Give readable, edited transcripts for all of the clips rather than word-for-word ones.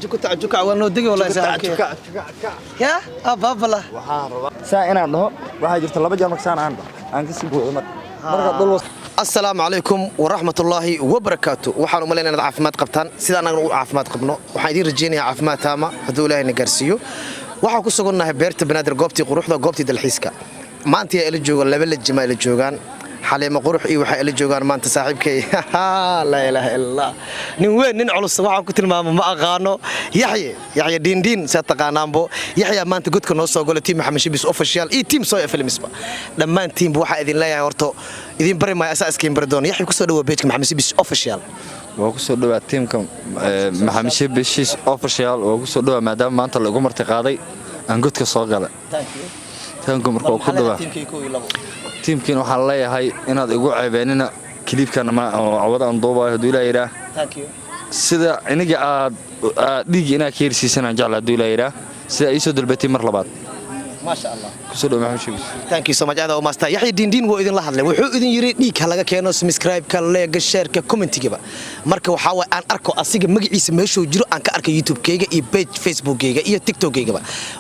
jukuta waa digi walaal saaxiibkay ya ababala waxaan rabaa saa inaan dhaho waxa jirta laba jeer maksaan aan ka sii boodo marka dhul السلام عليكم ورحمة الله وبركاته وحنا ملينا عافمات قبطان سيدا أنا عافمات قبنا وحيدين رجيني عافمات تامة هدول هاي نجارسيو وحنا كوسو قلنا بيرت بنادر قبتي قروح ذا قبتي دالحيسكا ما أنت اللي جوجان لا بل الجماعة اللي جوجان حاليا ما قروح إيه وحي اللي جوجان ما أنت صاحبك لا إله إلا الله نوين ننعل الصباح وكتر ما أغانو يحيى دين ستقانامبو يحيى ما أنت قلت كنوصو قول تيم محمد شبيس أوفيشال إيه تيم صويا في المسبة لما أنت تيم بوحة إذن لا يا ورتو إذن بري ما أساس كيم بردون يحيى كسر دوا بيتك محمد شبيس أوفيشال وكسر دوا تيمكم محمد شبيس أوفيشال وكسر دوا ما دام ما أنت اللي قمرت قاضي أن قلت كصاقلة تانكم مركو كدوا تيمكين waxaa leeyahay inaad igu ceebeenina clipkan ma awada aan duubay haduu ilaahay sida iniga aad dhigi ina keersiisana jecel haduu ilaahay sida ay soo dalbatay mar labaad ما شاء الله كسر محمد شبيس thank you so much هذا وما استا يحيى دين wuu idin la hadlay wuxuu idin yiri dhiig laga keeno subscribe ka like share ka comment giba marka waxa way aan arko asiga magaciisa meesho jiro aan ka arko YouTube kayga iyo page Facebook kayga iyo TikTok kayga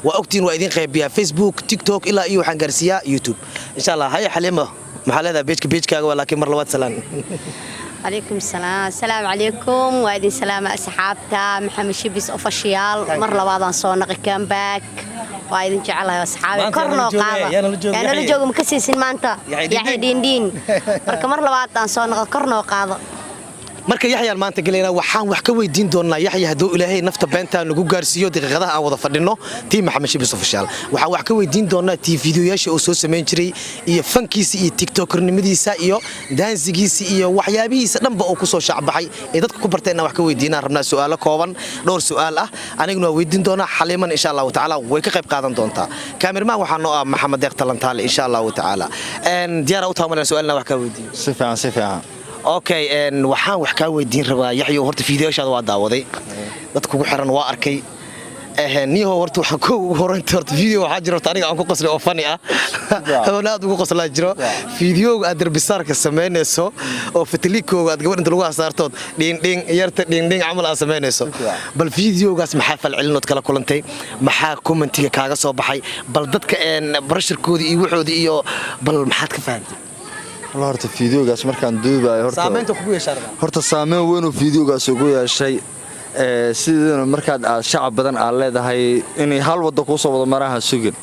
waa ogtiin waa idin qaybiyaa Facebook TikTok ilaa iyo waxaan gaarsiyaa YouTube insha Allah hay xalimo maxalada page kaaga laakiin mar labaad salaan عليكم السلام عليكم وادي سلام أصحابتا محمد شبيس أوفيشال مر لبعض صونق كام باك وادي جعلها أصحابي كرنو قاضي يعني اللي جوجو مكسسين ما أنت يحيى دين مرك مر لبعض صونق كرنو قاضي marka Yaxya maanta galeyna waxaan wax ka weydiin doonaa Yaxya haduu Ilaahay nafta beenta nagu gaarsiiyo daqiiqadaha aan wada fadhino team Maxamed Shibis official waxaan wax ka weydiin doonaa fiidiyoyaasha uu soo sameyn jiray iyo fankiisa iyo TikTokernimadiisa iyo dansigiisa iyo waxyaabihiisa dhanba oo ku soo shacbaxay ee dadku ku bartayna wax ka weydiinaa rabnaa su'aalo kooban dhowr su'aal ah aniguna weydiin doonaa xaliman insha Allah ta'ala way ka qayb qaadan doontaa kaamirmaan waxaan noo Maxamed Deeq Talantaale insha Allah ta'ala diyaar u tahay su'aalna wax ka weydiin si fiican okay waxaan wax ka weydiin rabaa Yaxya horta fiidiyoshada waa daawaday dadku ugu xiran waa arkay niyo horta waxa ku horanta horta fiidiyo waxa jiro aniga aan ku qoslay oo fani ah hawlaad ugu qoslaa jiro fiidiyowga aad darbisaarka sameynayso oo fitlikooga aad gabadha inta lagu asaartood dhiin amal aad sameynayso bal fiidiyowgaas maxaa falcelinood kala kulantay maxaa commentiga kaaga soo baxay bal dadka barashirkooda iyo waxooda iyo bal maxaad ka fahamtay horta fiidiyogaas markaan duubayo horta saameyn weyn oo fiidiyogaas ugu yeeshay sidoo markaad shacab badan aad leedahay in hal wada ku soo wada maraha sugin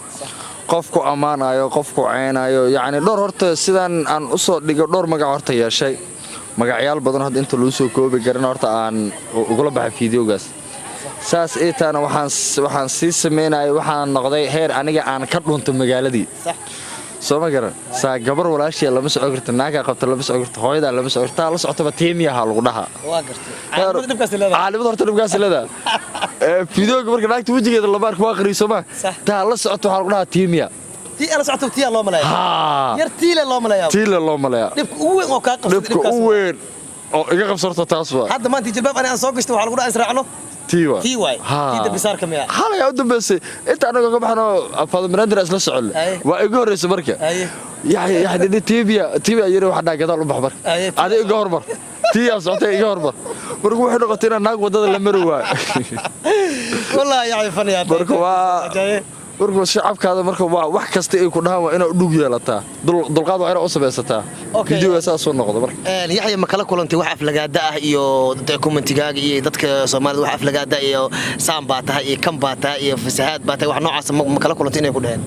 qofku amaanayo qofku ceenayo yaani dhowr horta sidaan aan u soo dhigo dhowr magac horta yeeshay magacyaal badan hadda inta loo soo koobi garan horta aan ugu la baxay fiidiyogaas saas ee taana waxaan si sameeyay waxaan noqday heer aniga aan ka dhunto magaaladii soo ma garan saa gabar walaashii lama soo ogirta naaga qabta lama soo ogirta hooyada lama soo ogirta la socotaba tiimiyaha lagu dhaha waa gartay caalimada horta dhibkaas leedahay fiidiyowga marka naagta wajigeeda la baarka waa qariiso ma taa la socoto waxa lagu dhaha tiimiya tii ala socoto tii loo malaya yar tiile loo malaya dhibka ugu weyn oo ka qabsay dhibka ugu weyn oo iga qabsarto taas waa hadda maanta jilbaab aan soo gashto waxa lagu dhaha israacno تيواي تيدا بسار كمية حالا يا ودم بس أنت أنا قاعد بحنا فاضل من أدرس لسعل وإيجور رئيس مركز يعني دي تيبيا يروح حدا كذا لو بحبر هذا إيجور بر تيا صوتي إيجور بر بركو إحنا قتينا ناق وده اللي مروا والله يعني فني بركو الشعب كذا بركو واحد كستي يكون هوا أنا دوجي لتا دول قاضوا عنا أصبع ستا فيديو أساس ونقطة برك يحيى مكلا كلنت وحف لقادا إيو كومنتيجا إيه دتك سومال وحف لقادا إيو سام باتا إيه كم باتا إيه فساد باتا وح نوع مكلا كلنت إنه يكون هن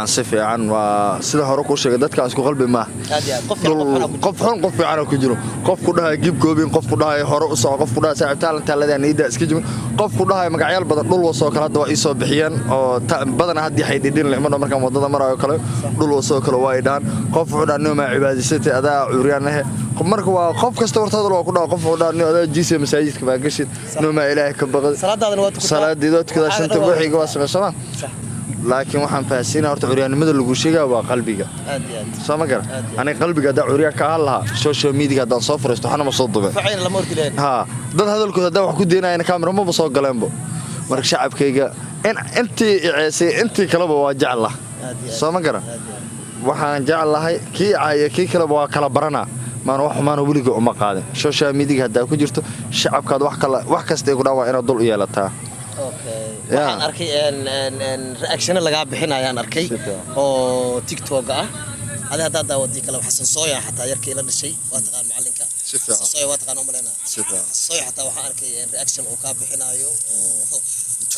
سفي عن وسيده هروك وشيء دتك أسكو قلبي ما قف عنا كجرو قف كلها يجيب كوبين قف كلها هروك وصا قف كلها ساعة تعلن تعلن نيدا اسكجم قف كلها مقعيال بدل دول وصا كلا دوا يسوى بحيان أو بدنا هدي حيدين اللي عمرنا مركب وضد مرة وكلا دول وصا كلا وايدان قف عنا نوم عبادة ستة أداء عريانه مركب قف كستورت هذا الوقت قف عنا أداء جيسي مساجد كبار قشيد نوم إلهك بغض صلاة ديدوت كذا عشان تبوحي قواس مسمى لكن waxaan faahsiinaa horta curyaanimada lagu sheegaa waa qalbiga soo ma garan aniga qalbiga da curyaa ka halaha social media dan soo fariisto waxna ma soo duubay faceen lama ordileen ha dad hadalkooda da wax ku deenayna camera ma soo galeenbo marka shacabkayga intii kalaba waa jecel soo ma garan waxaan jecelahay kii kala waa kala barana maana wax xumaan weliga uma qaadin social media hadaa ku jirto shacabkaad wax kasta ay ku dhaawaa inaad dul yeelataa waxaan arkay reaction laga bixinayaan arkay oo TikTok ah هذا داودي كلام حسن صويا حتى يركي إلى الشيء واتقان معلنك صويا واتقان أمرنا صويا حتى وحارك رياكشن وكاب حنايو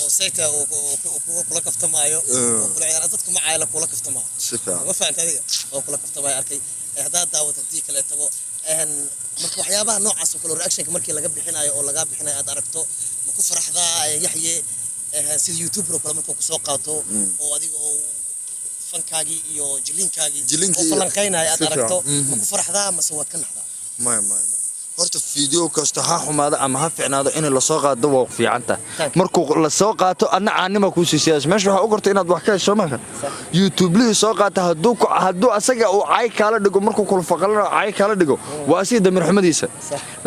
وسيته وكل كفت مايو وكل عيالاتكم معايا لك ولا كفت مايو ما فهمت هذه وكل كفت مايو أركي هذا داودي كلام تبو مركو حيابا نوع عصو كل رياكشن كمركي لقى بحنايو ولا قاب حنايو أدركته مكو فرح ذا يحيي سيد يوتيوبر وكل مركو سوقاته وهذه فنكاجي iyo jilinkaagi oo falanqeynay aad aragto ma ku faraxdaa ma soo wadkan ma horta video kasta ha xumaada ama ha fiicnaado in la soo qaado waa fiicanta markuu la soo qaato ana aanima ku siiyay meesha waxa u qortay inaad wax ka hesho marka YouTube lii soo qaata haduu asaga uu ay kala dhigo markuu kul faqalna ay kala dhigo waa si damir xumadiisa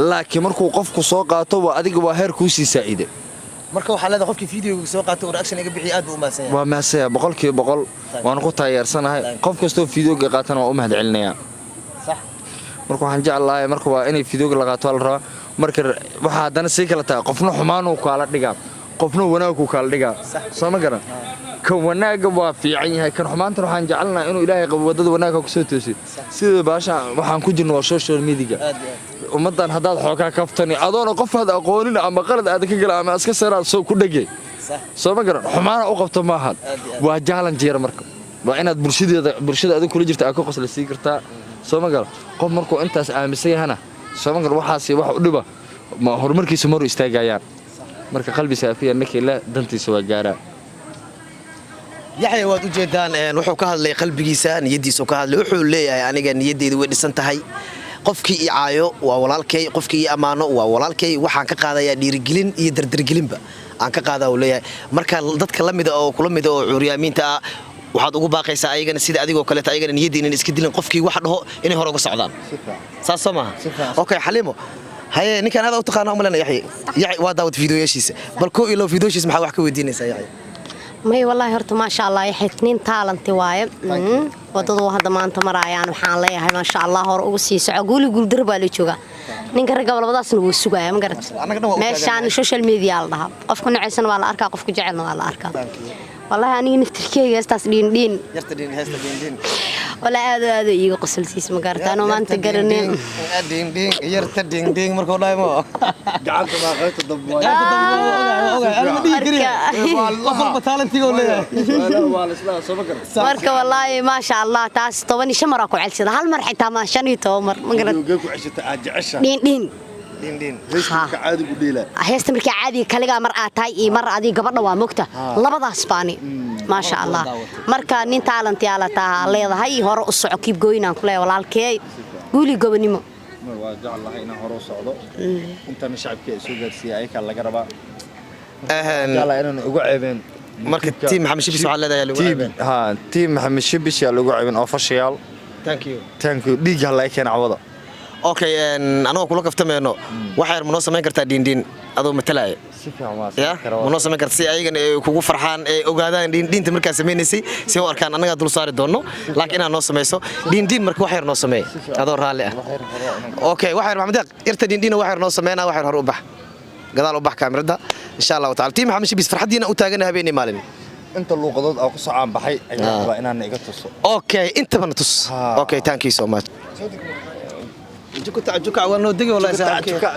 laakiin markuu qofku soo qaato waa adiga waa heer ku sii saaciiday marka waxa leedahay qofkii video soo qaatay oo reaction iga bixiyay aad buu u maasan waa maasan 100% waan ku taageersanahay qof kasto video qaatana waa u mahad celinaya sax marka waxaan jeclahay marka waa inay video la qaato la raba marka waxa hadana si kala taa qofna xumaan uu kala dhigaa qofna wanaag uu kala dhigaa soo ma garan kan wanaaga waa fiican yahay kan xumaanta waxaan jecelnahay inuu ilaahay qabo wadada wanaaga ku soo toosiyo sida baasha waxaan ku jirnaa social media ummadan hadaad xoogaa kaftani adoona qof hada aqoonin ama qalad aad ka gal ama iska saaraad soo ku dhagay soo ma garan xumaana u qabto ma aha waa jaalan jeer marka waa inaad bulshada aad kula jirta aad ku qosla sii kartaa soo ma garan qof markuu intaas aaminsan yahana soo ma garan waxaasi wax u dhiba ma horumarkiisa mar istaagayaan marka qalbi saafiya ninkii la dantiisa waa gaaraa yaxay waad u jeedaan wuxuu ka hadlay qalbigiisa niyadiisa ka hadlay wuxuu leeyahay aniga niyadeedu way dhisan tahay qofkii i caayo waa walaalkay qofkii i amaano waa walaalkay waxaan ka qaadayaa dhiirigelin iyo dardargelinba aan ka qaadaa uu leeyahay marka dadka la mid ah oo kula mid ah oo cuuryaamiinta ah waxaad ugu baaqaysaa ayagana sida adigoo kale ayagana niyadiina iska dilan qofkii wax dhaho inay hor uga socdaan saas ma okay xalimo haye ninkan aad u taqaano umaleena yaxay waa daawad fiidiyoyashiisa bal ko ilo fiidiyoyashiisa maxaa wax ka weydiinaysaa yaxay may wallahi horta ma sha Allah yaxay nin talenti waaye wadadu hadda maanta marayaan waxaan leeyahay ma sha Allah hor ugu sii soco guul baa la jooga ninka raga walbadaasna wuu sugayaa ma garat meeshaan social media la dhaha qofka nacaysan waa la arkaa qofka jecelna waa la arkaa wallahi aniga naftirkeyga heestaas dhiin yarta dhiin heesta dhiin wala aad iiga qosolsiis ma gartaan oo maanta garaneen dhiin yarta dhiin markuu dhaaymo gacanta ma qaybta dabwaa qofka talentiga oo leeyahay marka wallahi ma sha Allah taas 15 mar ku celsada hal mar xitaa ma 15 mar ma garan ku ceshata aad jecesha dhiin heesta caadi u dheelay heesta markii caadi kaliga mar aad tahay iyo mar adiga gabadha waa mogta labadaas baani ما شاء الله مركا نين تالنت يالا تا leedahay hore u soco kiib gooynaan ku leeyahay walaalkay guuli gobanimo waa jeclahay inaan hore u socdo inta shacabka soo gaarsiiyay ka laga rabaa jeclahay inaan ugu ceebeen marka team Maxamed Shibis waxa leedahay lagu ceebeen team Maxamed Shibis yaa lagu ceebeen official thank you dhiig la keen cawada okay anoo kula kaftameeno waxa yar manoo sameyn kartaa dhiin adoo matalay si fiican waa manoo sameyn kartaa si ayagana kugu farxaan ee ogaadaan dhiinta markaa sameeynaysi si oo arkaan anaga dul saari doono laakiin aan noo sameyso dhiin marka wax yar noo sameey adoo raali ah okay wax yar Maxamed yarta dhiin wax yar noo sameeyna wax yar hor u bax gadaal u bax kaamirada insha Allah ta'ala team Maxamed Shibis farxadiina u taagan habeenii maalin inta luuqadood aan ku socon baxay ayaa rabaa inaan iga tuso okay inta bana tus okay thank you so much juka wana digi wala juka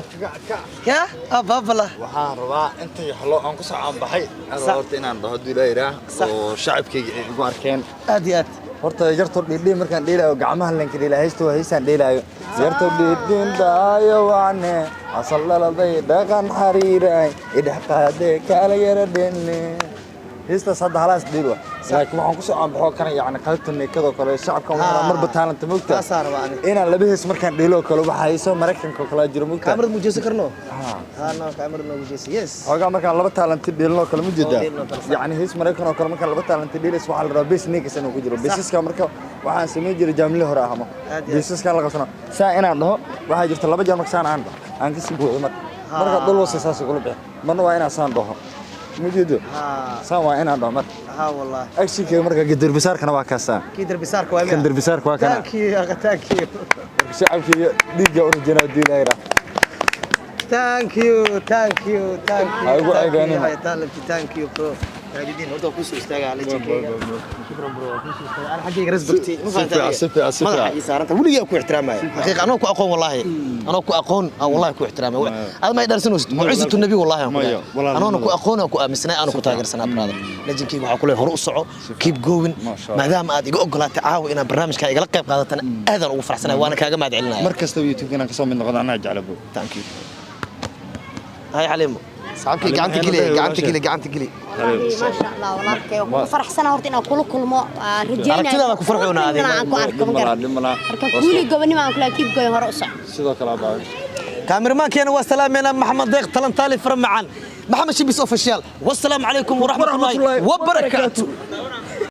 ya ababala waxaan rabaa inta yaxlo aan ku socon baxay horta inaan dhaho dilayra oo shacabkayga ay ugu arkeen aad iyo aad horta yarto dhidhi markaan dheelaayo gacmaha lanka dheelaayo heestaan dheelaayo yarto dhidhin daayo waane asal laladay dhaqan xariiray idhax qaade kala yara dheenne heestaas hadda halaas dheelwa laakiin waxaan ku soo aanbaxo kana yaani qaybta neekado kale shacabka marba talent moogta inaan laba hees markaan dheelo kale waxa ay soo Mareykanka kala jiro moogta kamarad muujeysan karno no kamarad no muujeysan yes hoga markaan laba talent dheelno kale muujida yaani hees Mareykan oo kale markaan laba talent dheelis waxa la rabaa base neegas inuu ku jiro baseska marka waxaan sameeyay jiray jaamile hore ahmo baseska la qabsana saa inaan dhaho waxa jirta laba jeer markaan aan ka sii buuxo marka dhul wasa saas ugu bixi marna waa inaan saan dhaho mujido sawa ina dhamar ها والله أكشيك مركا قدر بساركنا واكاسا كيدر بسارك وين كندر بسارك واكنا تانكي يا أخي تانكي شعبك ديجا أورجينال دي لايرا تانكيو تانكيو أقول أيضاً هاي تانكيو برو راجدين هذا كوسو استاجا على جيكي شكرا برو كوسو استاجا أنا حقيقة رزقتي سفي ما حقيقة صار أنت ولي أكو احترامي حقيقة أنا أكو أقون والله أنا أكو أقون والله أكو احترامي هذا ما يدرسون معزة النبي والله أنا أكو أقون أكو أمسنا أنا أكو تاجر سنة برادر لجن كي وحقول له هروس صعو كيب جوين ما دام أدي أقول تعاو إن برنامج كاي قلقي بقى هذا وفرح سنة وأنا كاجا ما أدعي لنا مركز تو يوتيوب كنا كسام من غدا أنا أجعل أبو تانكيو هاي عليمو صاحبك قعنتي قلي ما شاء الله والله فرح سنة هورت إن كل ما رجينا أركتنا أكو فرحونا هذه كولي قبني ما أكل كيف جاي هرقص سيدا كلا بعد كاميرمان كان والسلام أنا محمد ضيق تلنتالي فرم معان محمد شبيس أوفيشال والسلام عليكم ورحمة الله وبركاته.